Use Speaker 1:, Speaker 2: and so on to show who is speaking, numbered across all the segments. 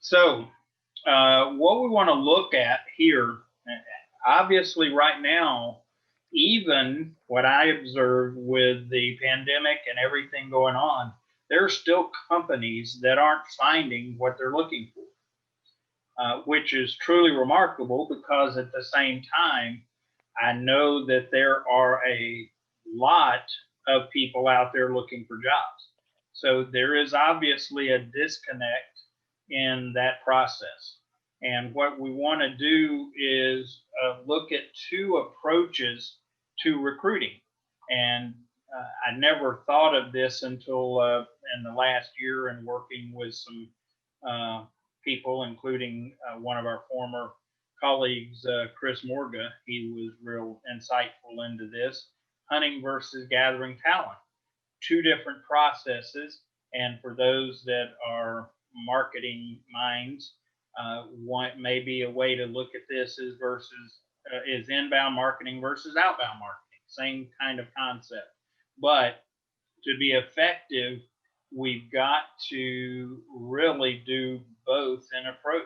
Speaker 1: So, what we want to look at here, obviously, right now, even what I observe with the pandemic and everything going on, there are still companies that aren't finding what they're looking for, which is truly remarkable because at the same time, I know that there are a lot of people out there looking for jobs. So there is obviously a disconnect in that process. And what we want to do is look at two approaches to recruiting. And I never thought of this until in the last year and working with some uh, people, including one of our former colleagues, Chris Morga. He was real insightful into this hunting versus gathering talent, two different processes. And for those that are marketing minds, what maybe a way to look at this is versus is inbound marketing versus outbound marketing, same kind of concept. But to be effective, we've got to really do both in approach,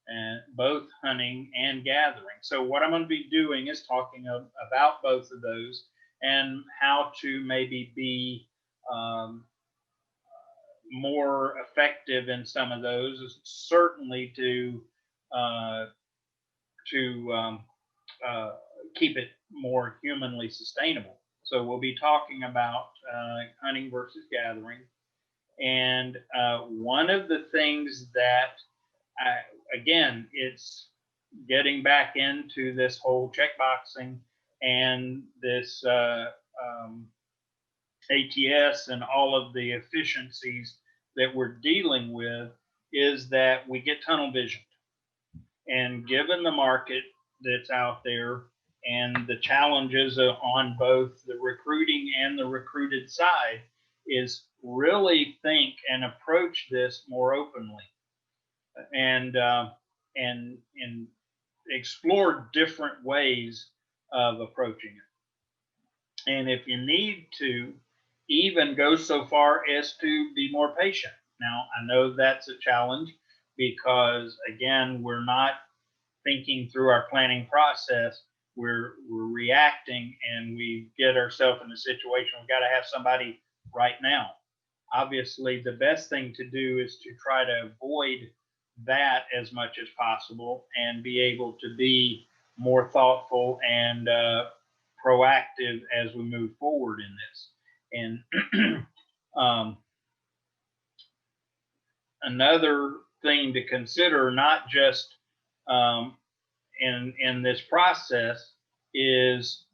Speaker 1: and both hunting and gathering. So what I'm going to be doing is talking about both of those and how to maybe be um, more effective in some of those, certainly uh, to uh, keep it more humanly sustainable. So we'll be talking about hunting versus gathering. And one of the things that, again, it's getting back into this whole checkboxing and this ATS and all of the efficiencies that we're dealing with is that we get tunnel vision. And given the market that's out there and the challenges on both the recruiting and the recruited side, is really think and approach this more openly and and explore different ways of approaching it. And if you need to, even go so far as to be more patient. Now, I know that's a challenge because, again, we're not thinking through our planning process. We're reacting and we get ourselves in a situation we've got to have somebody right now. Obviously, the best thing to do is to try to avoid that as much as possible and be able to be more thoughtful and proactive as we move forward in this. And um, another thing to consider, not just um, in this process, is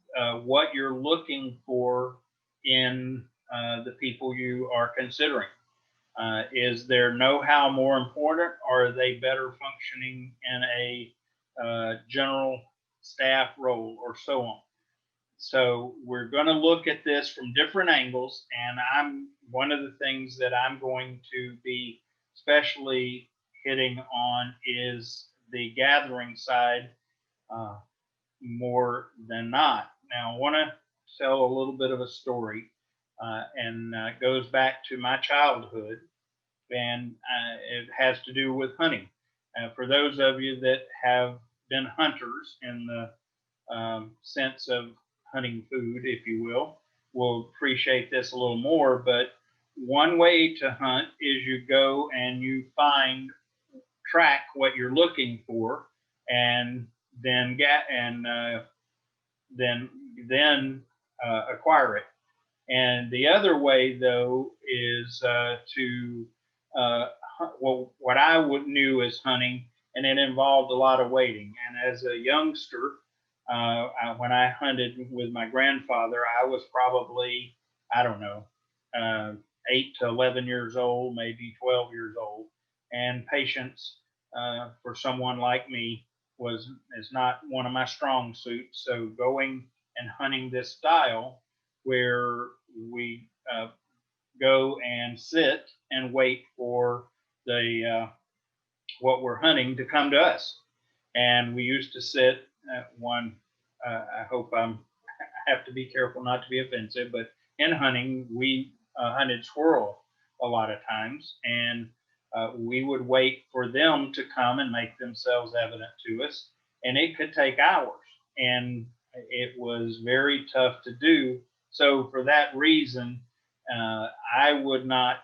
Speaker 1: what you're looking for in the people you are considering. Is their know-how more important, or are they better functioning in a general staff role, or so on? So we're going to look at this from different angles, and I'm one of the things that I'm going to be especially hitting on is the gathering side uh, more than not. Now, I want to tell a little bit of a story, and goes back to my childhood, and it has to do with hunting. For those of you that have been hunters in the sense of hunting food, if you will appreciate this a little more. But one way to hunt is you go and you track what you're looking for, and then get and then acquire it. And the other way, though, is to well, what I would knew as hunting, and it involved a lot of waiting. And as a youngster, when I hunted with my grandfather, I was probably, I don't know, 8 to 11 years old, maybe 12 years old. And patience for someone like me was is not one of my strong suits. So going and hunting this style where we go and sit and wait for the what we're hunting to come to us. And we used to sit at one. I hope I have to be careful not to be offensive, but in hunting we hunted squirrel a lot of times, and we would wait for them to come and make themselves evident to us, and it could take hours. And it was very tough to do. So for that reason, I would not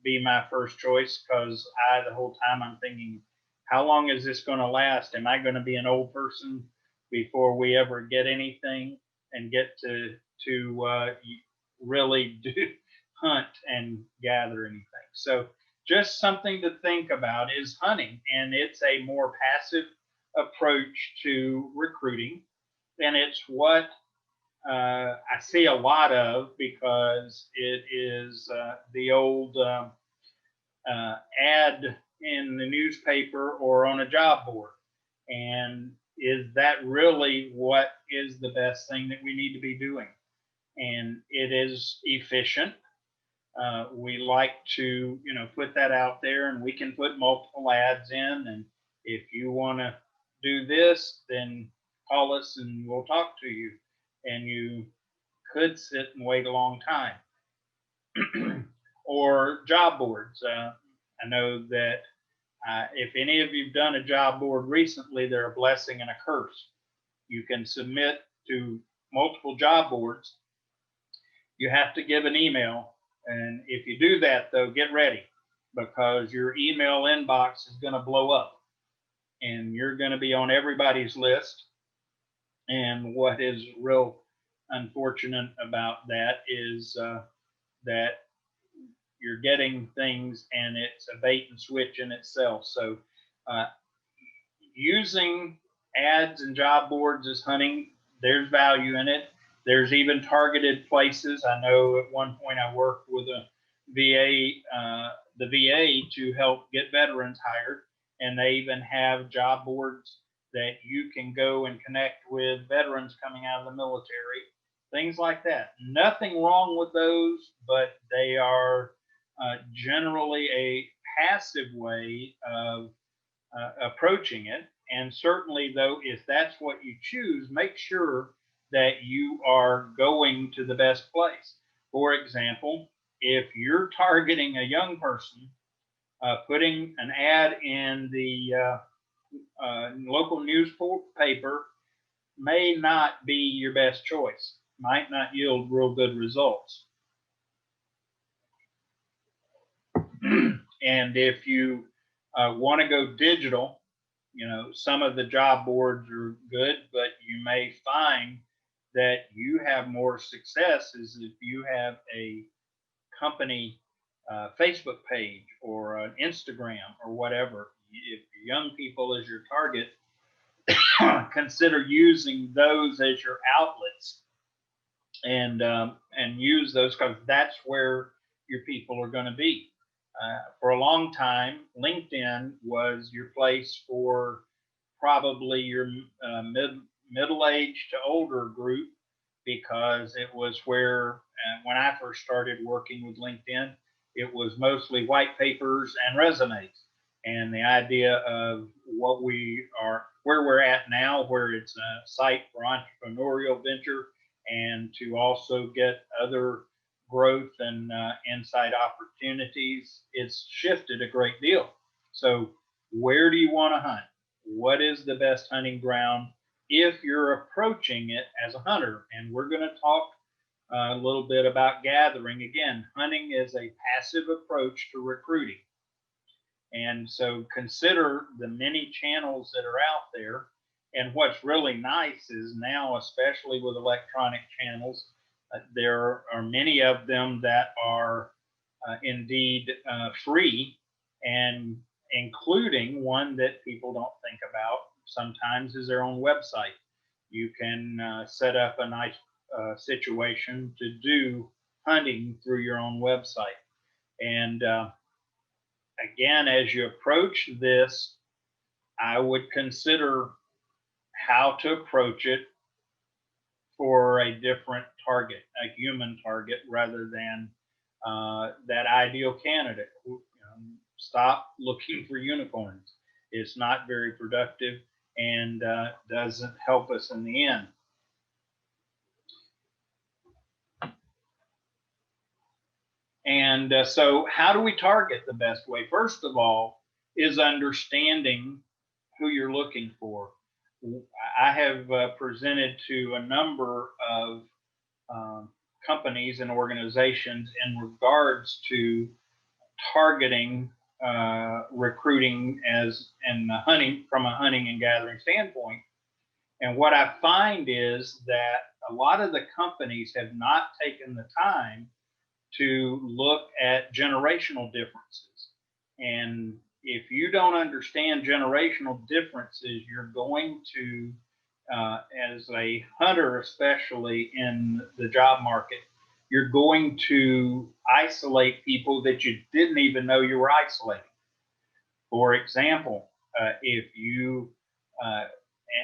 Speaker 1: be my first choice, because the whole time I'm thinking, how long is this going to last? Am I going to be an old person before we ever get anything and get to really do hunt and gather anything? So just something to think about is hunting, and it's a more passive approach to recruiting, and it's what I see a lot of, because it is the old ad in the newspaper or on a job board. And is that really what is the best thing that we need to be doing? And it is efficient. We like to, put that out there, and we can put multiple ads in. And if you want to do this, then call us and we'll talk to you. And you could sit and wait a long time. Or job boards. I know that if any of you've done a job board recently, they're a blessing and a curse. You can submit to multiple job boards. You have to give an email. And if you do that, though, get ready, because your email inbox is going to blow up and you're going to be on everybody's list. And what is real unfortunate about that is that you're getting things and it's a bait and switch in itself. So using ads and job boards as hunting, there's value in it. There's even targeted places. I know at one point I worked with a the VA to help get veterans hired, and they even have job boards that you can go and connect with veterans coming out of the military, things like that. Nothing wrong with those, but they are generally a passive way of approaching it. And certainly, though, if that's what you choose, make sure that you are going to the best place. For example, if you're targeting a young person, putting an ad in the local newspaper may not be your best choice, might not yield real good results. And if you want to go digital, some of the job boards are good, but you may find that you have more success is if you have a company Facebook page or an Instagram or whatever. If young people is your target, consider using those as your outlets, and use those, because that's where your people are going to be. For a long time, LinkedIn was your place for probably your middle-aged to older group, because it was where, when I first started working with LinkedIn, it was mostly white papers and resumes. And the idea of what we are, where we're at now, where it's a site for entrepreneurial venture and to also get other growth and inside opportunities, it's shifted a great deal. So where do you want to hunt? What is the best hunting ground if you're approaching it as a hunter? And we're going to talk a little bit about gathering. Again, hunting is a passive approach to recruiting. And so consider the many channels that are out there. And what's really nice is now, especially with electronic channels, there are many of them that are indeed free, and including one that people don't think about sometimes is their own website. You can set up a nice situation to do hunting through your own website. And again, as you approach this, I would consider how to approach it for a different target, a human target, rather than that ideal candidate. Stop looking for unicorns. It's not very productive and doesn't help us in the end. And so how do we target the best way? First of all, is understanding who you're looking for. I have presented to a number of companies and organizations in regards to targeting recruiting as and hunting from a hunting and gathering standpoint. And what I find is that a lot of the companies have not taken the time to look at generational differences. And if you don't understand generational differences, you're going to, as a hunter, especially in the job market, you're going to isolate people that you didn't even know you were isolating. For example, if you, uh,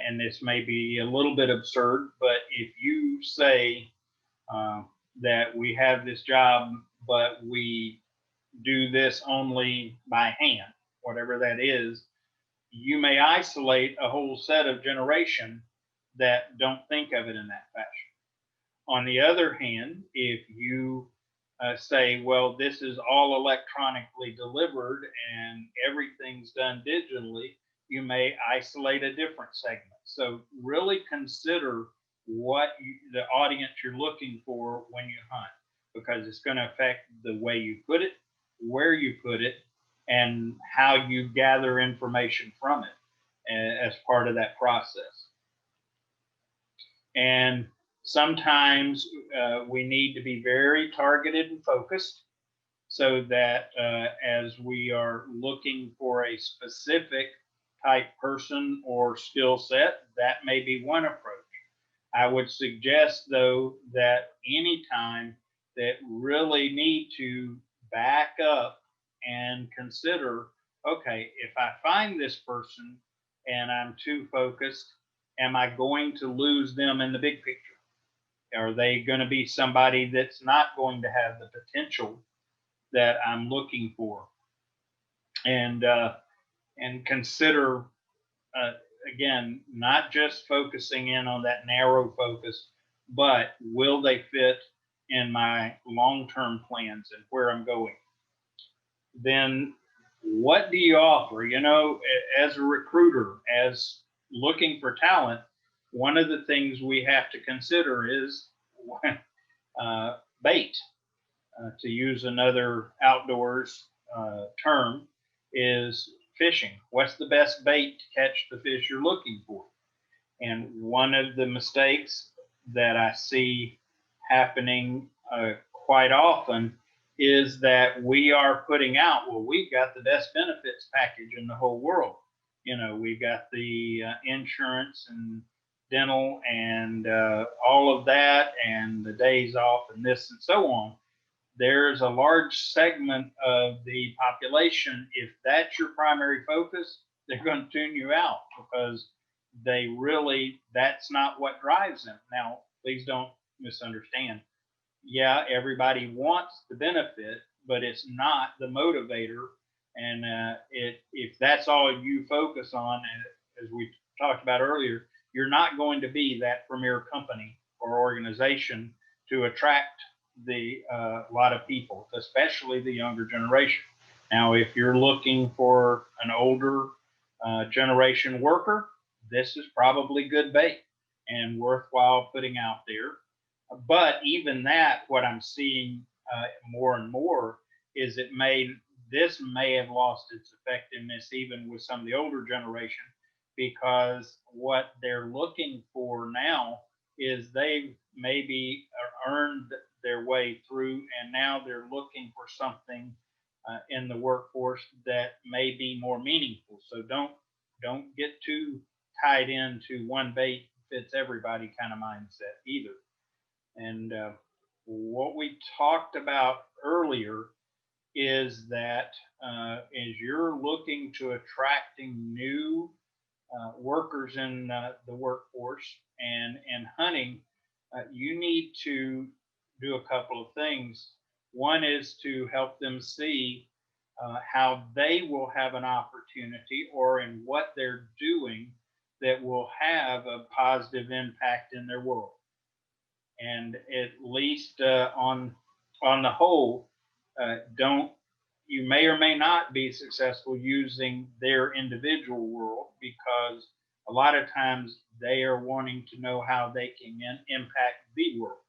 Speaker 1: and this may be a little bit absurd, but if you say uh, that we have this job, but we do this only by hand, whatever that is, you may isolate a whole set of generation that don't think of it in that fashion. On the other hand, if you say, well, this is all electronically delivered and everything's done digitally, you may isolate a different segment. So really consider the audience you're looking for when you hunt, because it's going to affect the way you put it, where you put it, and how you gather information from it as part of that process. And sometimes we need to be very targeted and focused so that as we are looking for a specific type person or skill set, that may be one approach. I would suggest, though, that anytime that really need to back up and consider, okay, if I find this person and I'm too focused, am I going to lose them in the big picture? Are they going to be somebody that's not going to have the potential that I'm looking for? And consider uh, again, not just focusing in on that narrow focus, but will they fit in my long-term plans and where I'm going? Then what do you offer? You know, as a recruiter, as looking for talent, one of the things we have to consider is bait. To use another outdoors term, is fishing. What's the best bait to catch the fish you're looking for? And one of the mistakes that I see happening quite often is that we are putting out, well, we've got the best benefits package in the whole world. You know, we've got the insurance and dental and all of that, and the days off and this and so on. There's a large segment of the population, if that's your primary focus, they're going to tune you out because that's not what drives them. Now, please don't misunderstand. Yeah, everybody wants the benefit, but it's not the motivator. And if that's all you focus on, as we talked about earlier, you're not going to be that premier company or organization to attract the lot of people, especially the younger generation. Now, if you're looking for an older generation worker, this is probably good bait and worthwhile putting out there. But even that, what I'm seeing more and more is this may have lost its effectiveness even with some of the older generation, because what they're looking for now is they've maybe earned their way through, and now they're looking for something in the workforce that may be more meaningful. So don't get too tied into one bait fits everybody kind of mindset either. And what we talked about earlier is that as you're looking to attracting new workers in the workforce and hunting, you need to do a couple of things. One is to help them see how they will have an opportunity or in what they're doing that will have a positive impact in their world. And at least on the whole, don't, you may or may not be successful using their individual world, because a lot of times they are wanting to know how they can impact the world.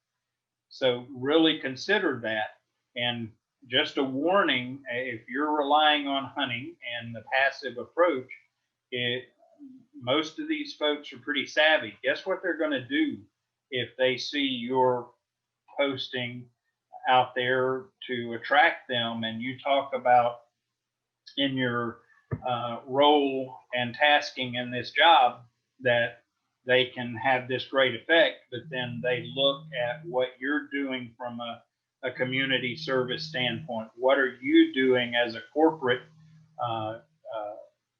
Speaker 1: So really consider that. And just a warning, if you're relying on hunting and the passive approach, it, most of these folks are pretty savvy. Guess what they're going to do if they see your posting out there to attract them, and you talk about in your role and tasking in this job that they can have this great effect, but then they look at what you're doing from a community service standpoint. What are you doing as a corporate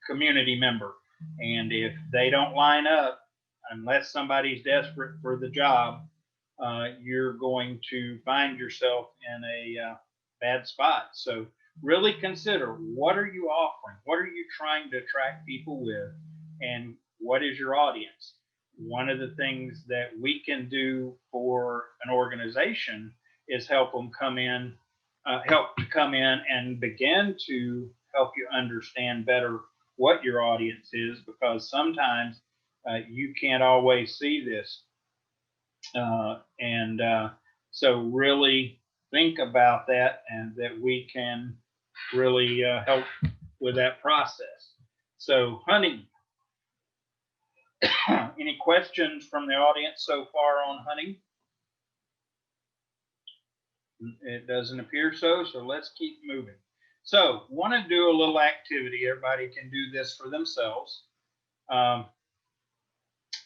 Speaker 1: community member? And if they don't line up, unless somebody's desperate for the job, you're going to find yourself in a bad spot. So really consider, what are you offering? What are you trying to attract people with? And what is your audience? One of the things that we can do for an organization is help them come in, help to come in and begin to help you understand better what your audience is, because sometimes you can't always see this. So really think about that, and that we can really help with that process. So hunting, any questions from the audience so far on hunting? It doesn't appear so, so let's keep moving. So want to do a little activity. Everybody can do this for themselves.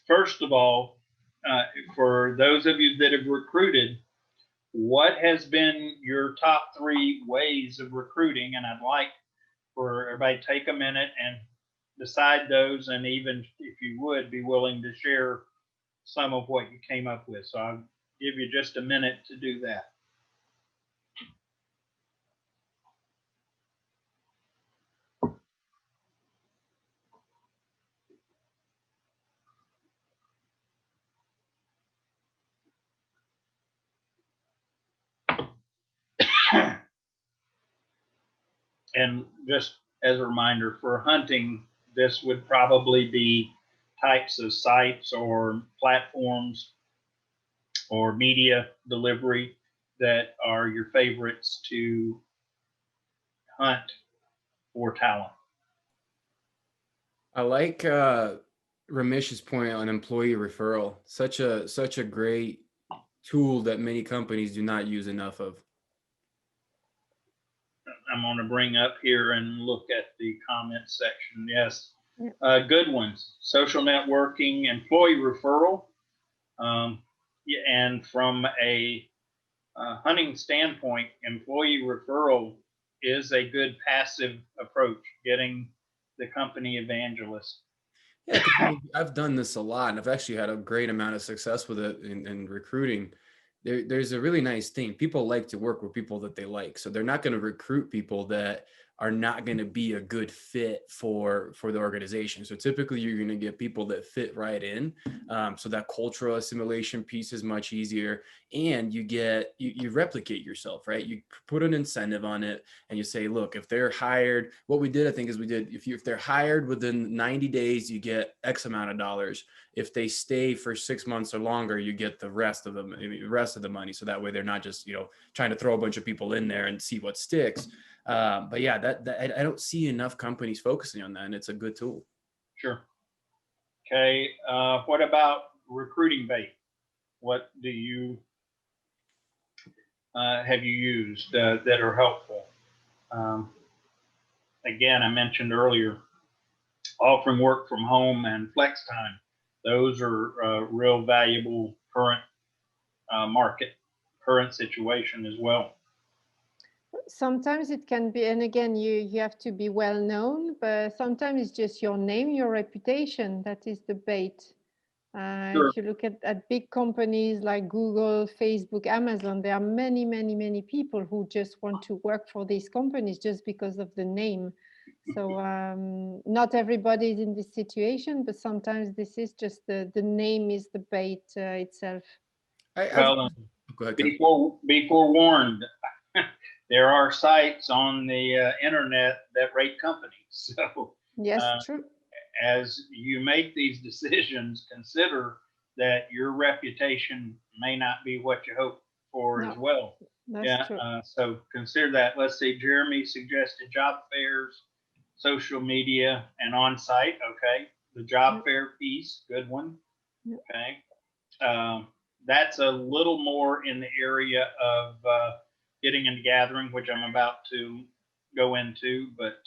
Speaker 1: First of all, for those of you that have recruited, what has been your top 3 ways of recruiting? And I'd like for everybody to take a minute and decide those, and even if you would be willing to share some of what you came up with. So I'll give you just a minute to do that. And just as a reminder, for hunting, this would probably be types of sites or platforms or media delivery that are your favorites to hunt for talent.
Speaker 2: I like Ramesh's point on employee referral. Such a great tool that many companies do not use enough of.
Speaker 1: I'm going to bring up here and look at the comment section. Yes, good ones. Social networking, employee referral. Yeah, and from a hunting standpoint, employee referral is a good passive approach, getting the company evangelist.
Speaker 2: Yeah, I've done this a lot, and I've actually had a great amount of success with it in recruiting. There's a really nice thing. People like to work with people that they like, so they're not going to recruit people that are not going to be a good fit for the organization. So typically you're going to get people that fit right in. So that cultural assimilation piece is much easier, and you replicate yourself, right? You put an incentive on it, and you say, look, if they're hired, what we did, I think, is if they're hired within 90 days, you get X amount of dollars. If they stay for 6 months or longer, you get the rest of the money. So that way they're not just, trying to throw a bunch of people in there and see what sticks. But yeah, that I don't see enough companies focusing on that, and it's a good tool.
Speaker 1: Sure. Okay. What about recruiting bait? What do you have you used that are helpful? Again, I mentioned earlier, offering work from home and flex time. Those are real valuable current market, current situation as well.
Speaker 3: Sometimes it can be, and again, you have to be well known, but sometimes it's just your name, your reputation that is the bait. Sure. If you look at big companies like Google, Facebook, Amazon, there are many, many, many people who just want to work for these companies just because of the name. So not everybody is in this situation, but sometimes this is just the name is the bait itself.
Speaker 1: Well, be forewarned. there are sites on the internet that rate companies. So
Speaker 3: Yes,
Speaker 1: uh,
Speaker 3: true.
Speaker 1: as you make these decisions, consider that your reputation may not be what you hope for as
Speaker 3: No,
Speaker 1: well.
Speaker 3: that's
Speaker 1: Yeah,
Speaker 3: true.
Speaker 1: so consider that. Let's see, Jeremy suggested job fairs, social media, and on-site. Okay, the job
Speaker 3: Yeah.
Speaker 1: fair piece, good one.
Speaker 3: Yeah.
Speaker 1: Okay, that's a little more in the area of getting into gathering, which I'm about to go into, but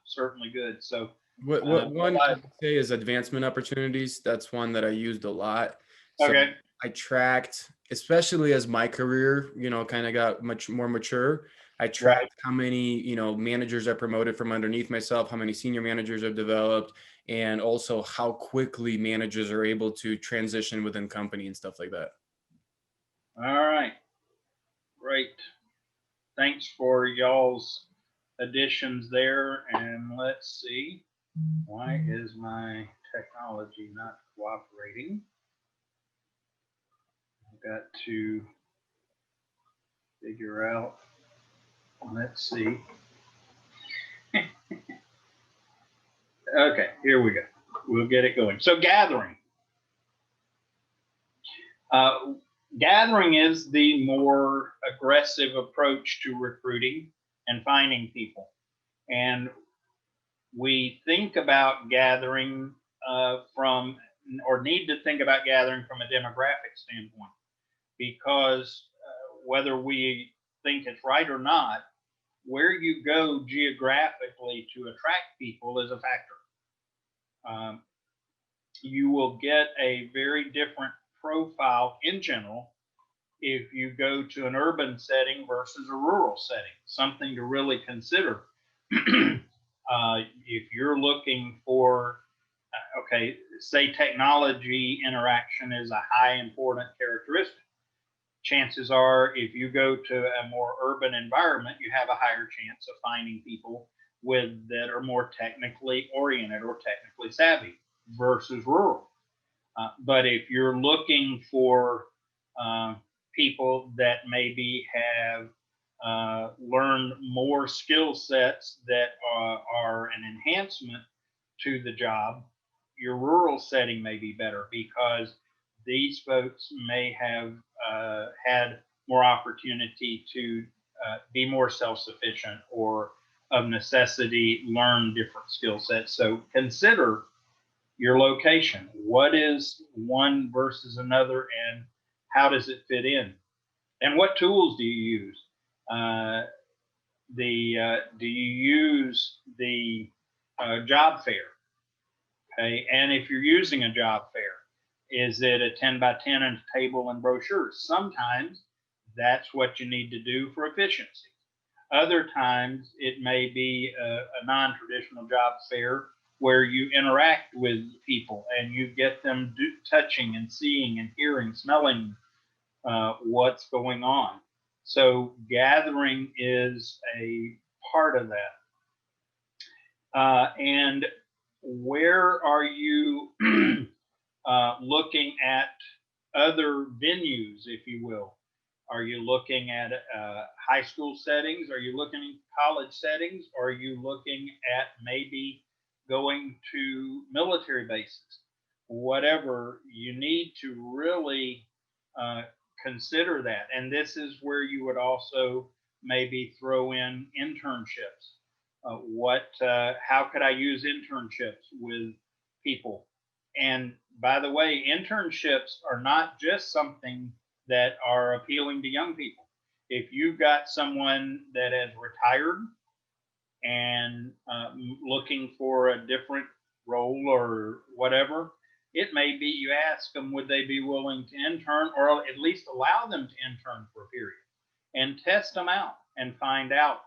Speaker 1: certainly good. So,
Speaker 2: What one I
Speaker 1: I,
Speaker 2: would say is advancement opportunities. That's one that I used a lot. So
Speaker 1: okay,
Speaker 2: I tracked, especially as my career, kind of got much more mature. I
Speaker 1: right.
Speaker 2: tracked how many, managers I promoted from underneath myself, how many senior managers I've developed, and also how quickly managers are able to transition within company and stuff like that.
Speaker 1: All right, great. Thanks for y'all's additions there. And let's see, why is my technology not cooperating? I've got to figure out, let's see. Okay, here we go. We'll get it going. So gathering. Gathering is the more aggressive approach to recruiting and finding people. And we think about gathering from, or need to think about gathering from a demographic standpoint, because whether we think it's right or not, where you go geographically to attract people is a factor. You will get a very different profile in general if you go to an urban setting versus a rural setting. Something to really consider. If you're looking for, okay, say technology interaction is a high important characteristic. Chances are, if you go to a more urban environment, you have a higher chance of finding people that are more technically oriented or technically savvy versus rural. But if you're looking for people that maybe have learned more skill sets that are an enhancement to the job, your rural setting may be better, because these folks may have had more opportunity to be more self-sufficient, or of necessity learn different skill sets. So consider your location. What is one versus another, and how does it fit in? And what tools do you use? Do you use the job fair? Okay, and if you're using a job fair, is it a 10 by 10 and table and brochures? Sometimes that's what you need to do for efficiency. Other times it may be a non-traditional job fair where you interact with people and you get them touching and seeing and hearing, smelling what's going on. So gathering is a part of that. And where are you looking at other venues, if you will? Are you looking at high school settings? Are you looking at college settings? Or are you looking at maybe going to military bases? Whatever, you need to really consider that. And this is where you would also maybe throw in internships. How could I use internships with people? And by the way, internships are not just something that are appealing to young people. If you've got someone that has retired and looking for a different role or whatever, it may be you ask them, would they be willing to intern, or at least allow them to intern for a period, and test them out and find out,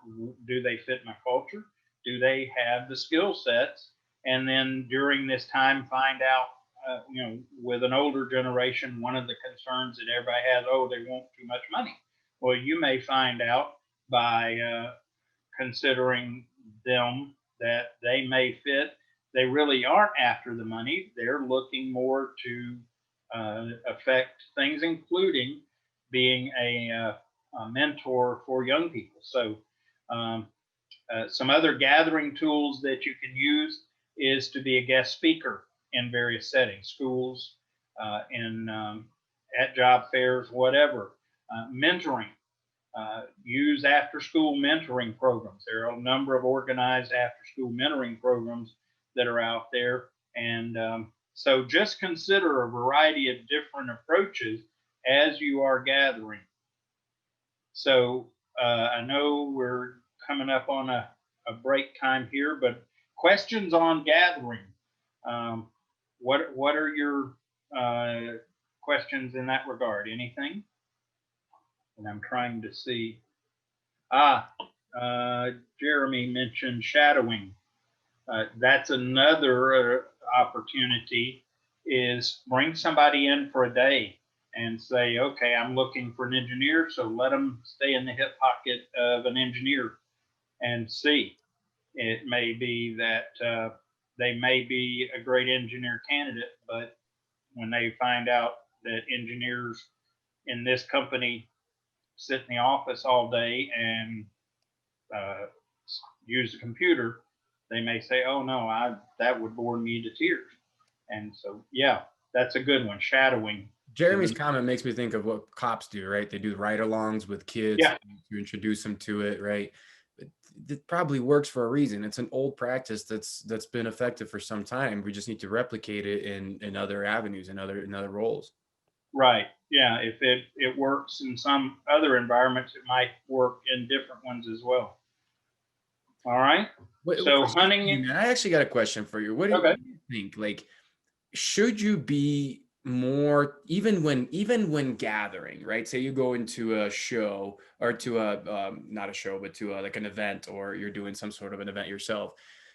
Speaker 1: do they fit my culture? Do they have the skill sets? And then during this time, find out, with an older generation, one of the concerns that everybody has, oh, they want too much money. Well, you may find out by considering them that they may fit. They really aren't after the money. They're looking more to affect things, including being a mentor for young people. So Um, some other gathering tools that you can use is to be a guest speaker in various settings, schools, at job fairs, whatever. Mentoring, use after school mentoring programs. There are a number of organized after school mentoring programs that are out there. And so just consider a variety of different approaches as you are gathering. So I know we're coming up on a break time here, but questions on gathering. Um, what are your questions in that regard? Anything? And I'm trying to see. Ah, Jeremy mentioned shadowing. That's another opportunity is bring somebody in for a day and say, okay, I'm looking for an engineer, so let them stay in the hip pocket of an engineer and see. It may be that they may be a great engineer candidate, but when they find out that engineers in this company sit in the office all day and uh, use the computer, they may say, "Oh no, that would bore me to tears." And so, yeah, that's a good one. Shadowing.
Speaker 2: Jeremy's comment makes me think of what cops do, right? They do ride-alongs with kids
Speaker 1: Yeah.
Speaker 2: to introduce them to it, right? It probably works for a reason. It's an old practice that's been effective for some time. We just need to replicate it in other avenues, in other roles.
Speaker 1: Right. Yeah. If it works in some other environments, it might work in different ones as well. All right. So hunting.
Speaker 2: I actually got a question for you. What do you think? Like, should you be more even when gathering, right? Say you go into a show or to a not a show, but to like an event, or you're doing some sort of an event yourself.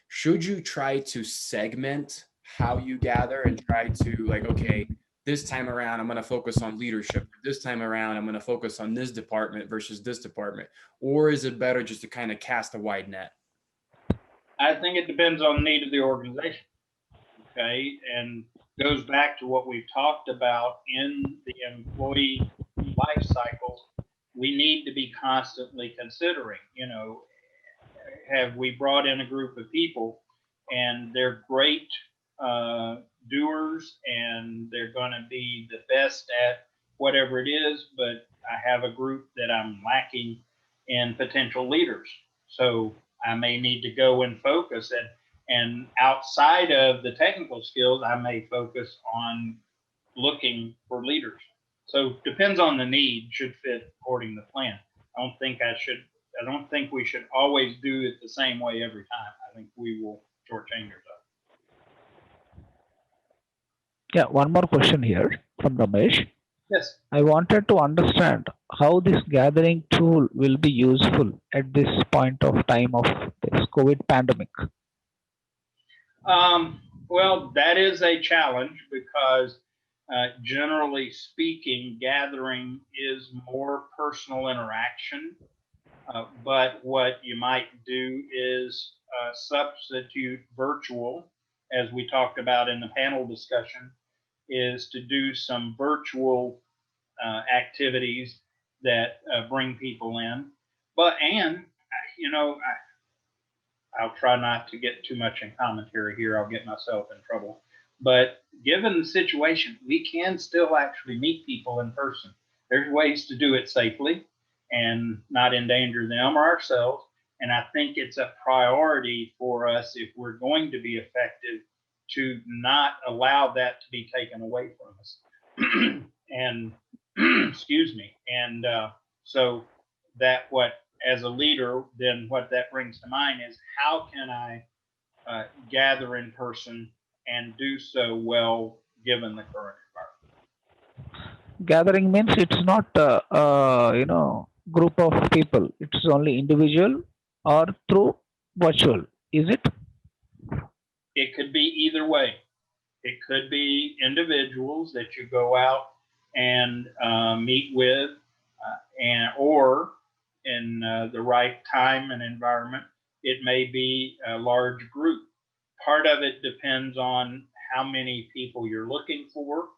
Speaker 2: Should you try to segment how you gather and try to like, okay, this time around I'm going to focus on leadership. This time around I'm going to focus on this department versus this department, or is it better just to kind of cast a wide net?
Speaker 1: I think it depends on the need of the organization. Okay, and goes back to what we've talked about in the employee life cycle. We need to be constantly considering, have we brought in a group of people and they're great doers and they're going to be the best at whatever it is, but I have a group that I'm lacking in potential leaders. So I may need to go and focus and outside of the technical skills, I may focus on looking for leaders. So depends on the need, should fit according to plan. I don't think we should always do it the same way every time. I think we will shortchange ourselves.
Speaker 4: Yeah, one more question here from Ramesh.
Speaker 1: Yes.
Speaker 4: I wanted to understand how this gathering tool will be useful at this point of time of this COVID pandemic.
Speaker 1: Well, that is a challenge because generally speaking, gathering is more personal interaction. But what you might do is substitute virtual, as we talked about in the panel discussion, is to do some virtual activities that bring people in. I'll try not to get too much in commentary here. I'll get myself in trouble. But given the situation, we can still actually meet people in person. There's ways to do it safely and not endanger them or ourselves. And I think it's a priority for us, if we're going to be effective, to not allow that to be taken away from us. And excuse me. And so that as a leader, then what that brings to mind is how can I gather in person and do so well given the current environment?
Speaker 4: Gathering means it's not group of people. It's only individual or through virtual. Is it?
Speaker 1: It could be either way. It could be individuals that you go out and meet with, or in the right time and environment, it may be a large group. Part of it depends on how many people you're looking for.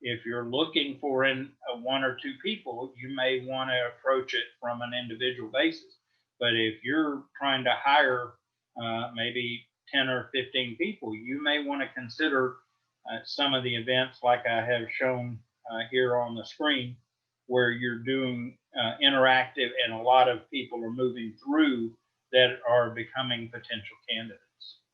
Speaker 1: If you're looking for one or two people, you may want to approach it from an individual basis. But if you're trying to hire maybe 10 or 15 people, you may want to consider some of the events like I have shown here on the screen, where you're doing interactive and a lot of people are moving through that are becoming potential candidates.